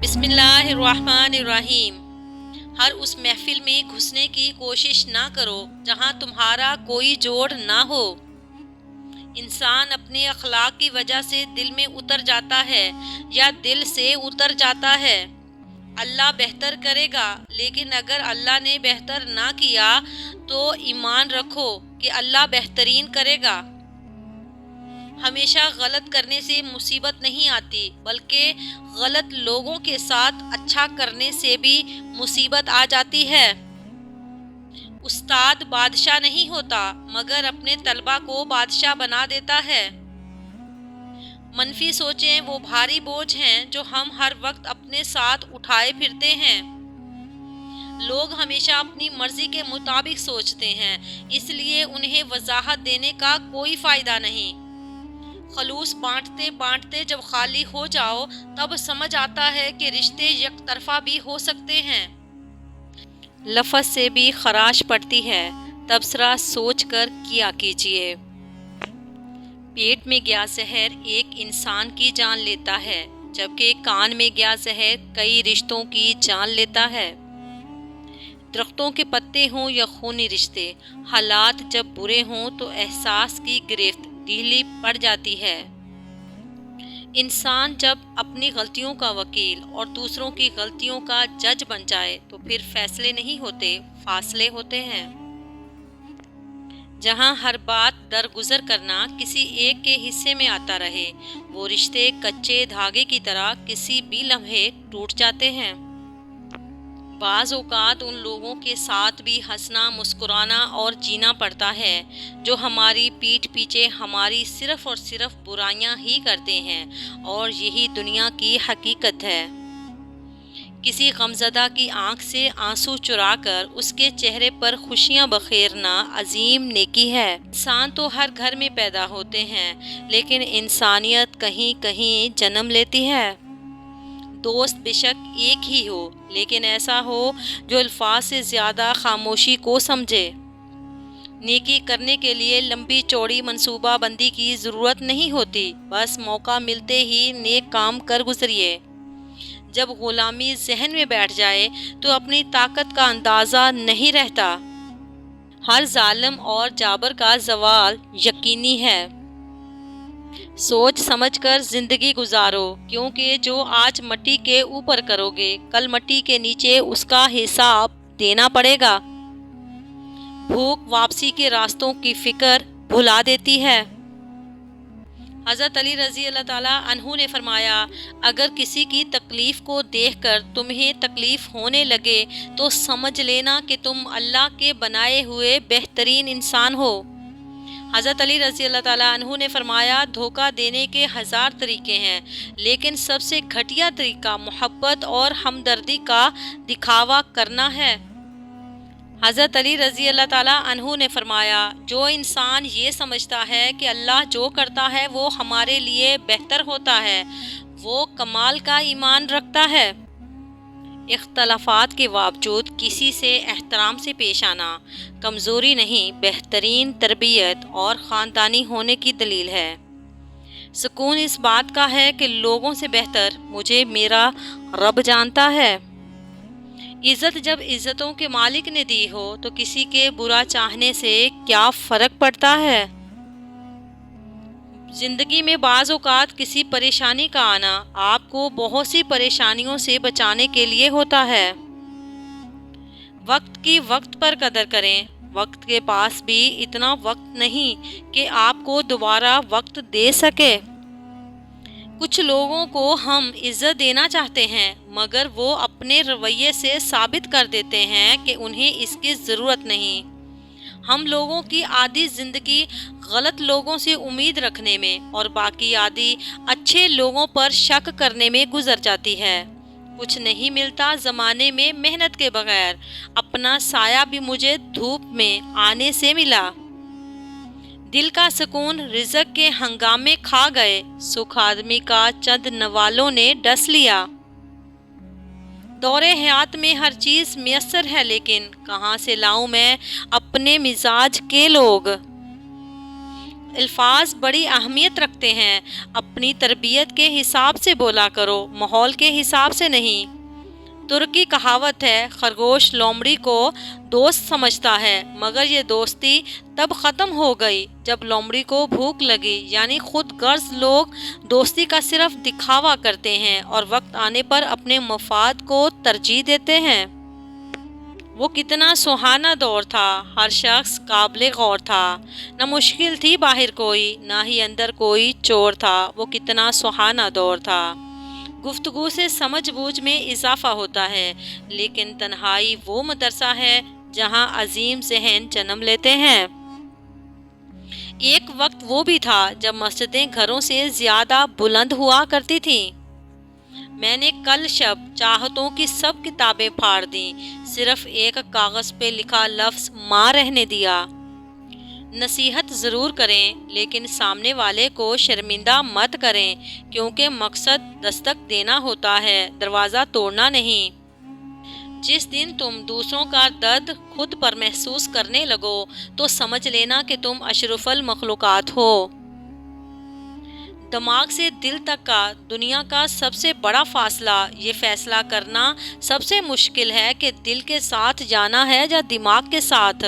بسم اللہ الرحمن الرحیم۔ ہر اس محفل میں گھسنے کی کوشش نہ کرو جہاں تمہارا کوئی جوڑ نہ ہو۔ انسان اپنے اخلاق کی وجہ سے دل میں اتر جاتا ہے یا دل سے اتر جاتا ہے۔ اللہ بہتر کرے گا، لیکن اگر اللہ نے بہتر نہ کیا تو ایمان رکھو کہ اللہ بہترین کرے گا۔ ہمیشہ غلط کرنے سے مصیبت نہیں آتی، بلکہ غلط لوگوں کے ساتھ اچھا کرنے سے بھی مصیبت آ جاتی ہے۔ استاد بادشاہ نہیں ہوتا، مگر اپنے طلبہ کو بادشاہ بنا دیتا ہے۔ منفی سوچیں وہ بھاری بوجھ ہیں جو ہم ہر وقت اپنے ساتھ اٹھائے پھرتے ہیں۔ لوگ ہمیشہ اپنی مرضی کے مطابق سوچتے ہیں، اس لیے انہیں وضاحت دینے کا کوئی فائدہ نہیں۔ خلوص بانٹتے بانٹتے جب خالی ہو جاؤ تب سمجھ آتا ہے کہ رشتے یک طرفہ بھی ہو سکتے ہیں۔ لفظ سے بھی خراش پڑتی ہے، تبصرہ سوچ کر کیا کیجیے۔ پیٹ میں گیا زہر ایک انسان کی جان لیتا ہے، جبکہ کان میں گیا زہر کئی رشتوں کی جان لیتا ہے۔ درختوں کے پتے ہوں یا خونی رشتے، حالات جب برے ہوں تو احساس کی گرفت ڈھیلی پڑ جاتی ہے۔ انسان جب اپنی غلطیوں کا وکیل اور دوسروں کی غلطیوں کا جج بن جائے تو پھر فیصلے نہیں ہوتے، فاصلے ہوتے ہیں۔ جہاں ہر بات درگزر کرنا کسی ایک کے حصے میں آتا رہے، وہ رشتے کچے دھاگے کی طرح کسی بھی لمحے ٹوٹ جاتے ہیں۔ بعض اوقات ان لوگوں کے ساتھ بھی ہنسنا، مسکرانا اور جینا پڑتا ہے جو ہماری پیٹھ پیچھے ہماری صرف اور صرف برائیاں ہی کرتے ہیں، اور یہی دنیا کی حقیقت ہے۔ کسی غمزدہ کی آنکھ سے آنسو چرا کر اس کے چہرے پر خوشیاں بخیرنا عظیم نیکی ہے۔ انسان تو ہر گھر میں پیدا ہوتے ہیں، لیکن انسانیت کہیں کہیں جنم لیتی ہے۔ دوست بے شک ایک ہی ہو، لیکن ایسا ہو جو الفاظ سے زیادہ خاموشی کو سمجھے۔ نیکی کرنے کے لیے لمبی چوڑی منصوبہ بندی کی ضرورت نہیں ہوتی، بس موقع ملتے ہی نیک کام کر گزریے۔ جب غلامی ذہن میں بیٹھ جائے تو اپنی طاقت کا اندازہ نہیں رہتا۔ ہر ظالم اور جابر کا زوال یقینی ہے۔ سوچ سمجھ کر زندگی گزارو، کیونکہ جو آج مٹی کے اوپر کرو گے کل مٹی کے نیچے اس کا حساب دینا پڑے گا۔ بھوک واپسی کے راستوں کی فکر بھلا دیتی ہے۔ حضرت علی رضی اللہ تعالیٰ عنہ نے فرمایا، اگر کسی کی تکلیف کو دیکھ کر تمہیں تکلیف ہونے لگے تو سمجھ لینا کہ تم اللہ کے بنائے ہوئے بہترین انسان ہو۔ حضرت علی رضی اللہ تعالیٰ عنہ نے فرمایا، دھوکہ دینے کے 1000 طریقے ہیں، لیکن سب سے گھٹیا طریقہ محبت اور ہمدردی کا دکھاوا کرنا ہے۔ حضرت علی رضی اللہ تعالیٰ عنہ نے فرمایا، جو انسان یہ سمجھتا ہے کہ اللہ جو کرتا ہے وہ ہمارے لیے بہتر ہوتا ہے، وہ کمال کا ایمان رکھتا ہے۔ اختلافات کے باوجود کسی سے احترام سے پیش آنا کمزوری نہیں، بہترین تربیت اور خاندانی ہونے کی دلیل ہے۔ سکون اس بات کا ہے کہ لوگوں سے بہتر مجھے میرا رب جانتا ہے۔ عزت جب عزتوں کے مالک نے دی ہو تو کسی کے برا چاہنے سے کیا فرق پڑتا ہے۔ زندگی میں بعض اوقات کسی پریشانی کا آنا آپ کو بہت سی پریشانیوں سے بچانے کے لیے ہوتا ہے۔ وقت کی وقت پر قدر کریں، وقت کے پاس بھی اتنا وقت نہیں کہ آپ کو دوبارہ وقت دے سکے۔ کچھ لوگوں کو ہم عزت دینا چاہتے ہیں، مگر وہ اپنے رویے سے ثابت کر دیتے ہیں کہ انہیں اس کی ضرورت نہیں۔ ہم لوگوں کی آدھی زندگی غلط لوگوں سے امید رکھنے میں اور باقی آدھی اچھے لوگوں پر شک کرنے میں گزر جاتی ہے۔ کچھ نہیں ملتا زمانے میں محنت کے بغیر، اپنا سایہ بھی مجھے دھوپ میں آنے سے ملا۔ دل کا سکون رزق کے ہنگامے کھا گئے، سکھ آدمی کا چند نوالوں نے ڈس لیا۔ دور حیات میں ہر چیز میسر ہے، لیکن کہاں سے لاؤں میں اپنے مزاج کے لوگ۔ الفاظ بڑی اہمیت رکھتے ہیں۔ اپنی تربیت کے حساب سے بولا کرو، ماحول کے حساب سے نہیں۔ ترکی کہاوت ہے، خرگوش لومڑی کو دوست سمجھتا ہے، مگر یہ دوستی تب ختم ہو گئی جب لومڑی کو بھوک لگی۔ یعنی خود غرض لوگ دوستی کا صرف دکھاوا کرتے ہیں اور وقت آنے پر اپنے مفاد کو ترجیح دیتے ہیں۔ وہ کتنا سہانا دور تھا، ہر شخص قابل غور تھا، نہ مشکل تھی باہر کوئی، نہ ہی اندر کوئی چور تھا۔ وہ کتنا سہانا دور تھا۔ گفتگو سے سمجھ بوجھ میں اضافہ ہوتا ہے، لیکن تنہائی وہ مدرسہ ہے جہاں عظیم ذہن جنم لیتے ہیں۔ ایک وقت وہ بھی تھا جب مسجدیں گھروں سے زیادہ بلند ہوا کرتی تھیں۔ میں نے کل شب چاہتوں کی سب کتابیں پھاڑ دیں، صرف ایک کاغذ پہ لکھا لفظ ماں رہنے دیا۔ نصیحت ضرور کریں، لیکن سامنے والے کو شرمندہ مت کریں، کیونکہ مقصد دستک دینا ہوتا ہے، دروازہ توڑنا نہیں۔ جس دن تم دوسروں کا درد خود پر محسوس کرنے لگو تو سمجھ لینا کہ تم اشرف المخلوقات ہو۔ دماغ سے دل تک کا دنیا کا سب سے بڑا فاصلہ یہ فیصلہ کرنا سب سے مشکل ہے کہ دل کے ساتھ جانا ہے یا دماغ کے ساتھ۔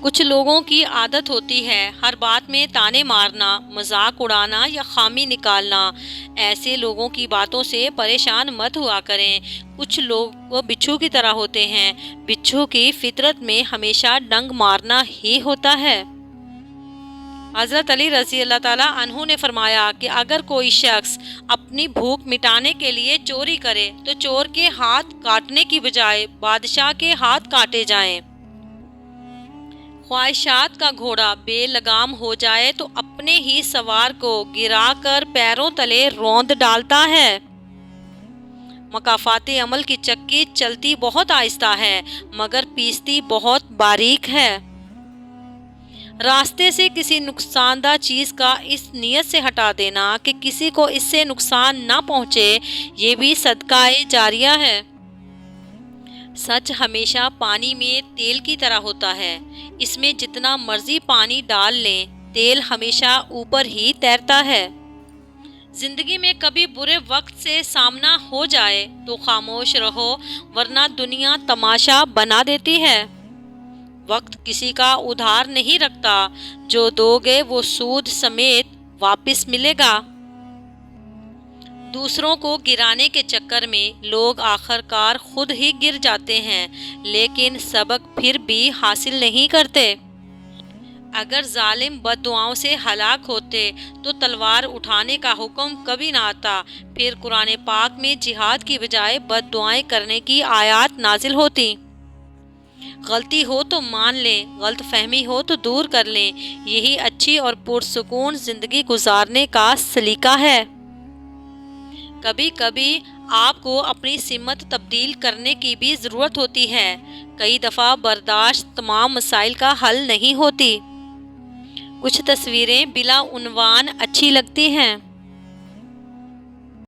کچھ لوگوں کی عادت ہوتی ہے ہر بات میں تانے مارنا، مذاق اڑانا یا خامی نکالنا۔ ایسے لوگوں کی باتوں سے پریشان مت ہوا کریں۔ کچھ لوگ وہ بچھو کی طرح ہوتے ہیں، بچھو کی فطرت میں ہمیشہ ڈنگ مارنا ہی ہوتا ہے۔ حضرت علی رضی اللہ تعالیٰ عنہ نے فرمایا کہ اگر کوئی شخص اپنی بھوک مٹانے کے لیے چوری کرے تو چور کے ہاتھ کاٹنے کی بجائے بادشاہ کے ہاتھ کاٹے جائیں۔ خواہشات کا گھوڑا بے لگام ہو جائے تو اپنے ہی سوار کو گرا کر پیروں تلے روند ڈالتا ہے۔ مکافات عمل کی چکی چلتی بہت آہستہ ہے مگر پیستی بہت باریک ہے۔ راستے سے کسی نقصان دہ چیز کا اس نیت سے ہٹا دینا کہ کسی کو اس سے نقصان نہ پہنچے، یہ بھی صدقہ جاریہ ہے۔ سچ ہمیشہ پانی میں تیل کی طرح ہوتا ہے، اس میں جتنا مرضی پانی ڈال لیں تیل ہمیشہ اوپر ہی تیرتا ہے۔ زندگی میں کبھی برے وقت سے سامنا ہو جائے تو خاموش رہو، ورنہ دنیا تماشا بنا دیتی ہے۔ وقت کسی کا ادھار نہیں رکھتا، جو دو گے وہ سود سمیت واپس ملے گا۔ دوسروں کو گرانے کے چکر میں لوگ آخر کار خود ہی گر جاتے ہیں، لیکن سبق پھر بھی حاصل نہیں کرتے۔ اگر ظالم بد دعاؤں سے ہلاک ہوتے تو تلوار اٹھانے کا حکم کبھی نہ آتا، پھر قرآن پاک میں جہاد کی بجائے بد دعائیں کرنے کی آیات نازل ہوتی۔ غلطی ہو تو مان لیں، غلط فہمی ہو تو دور کر لیں، یہی اچھی اور پرسکون زندگی گزارنے کا سلیقہ ہے۔ کبھی کبھی آپ کو اپنی سمت تبدیل کرنے کی بھی ضرورت ہوتی ہے۔ کئی دفعہ برداشت تمام مسائل کا حل نہیں ہوتی۔ کچھ تصویریں بلا عنوان اچھی لگتی ہیں۔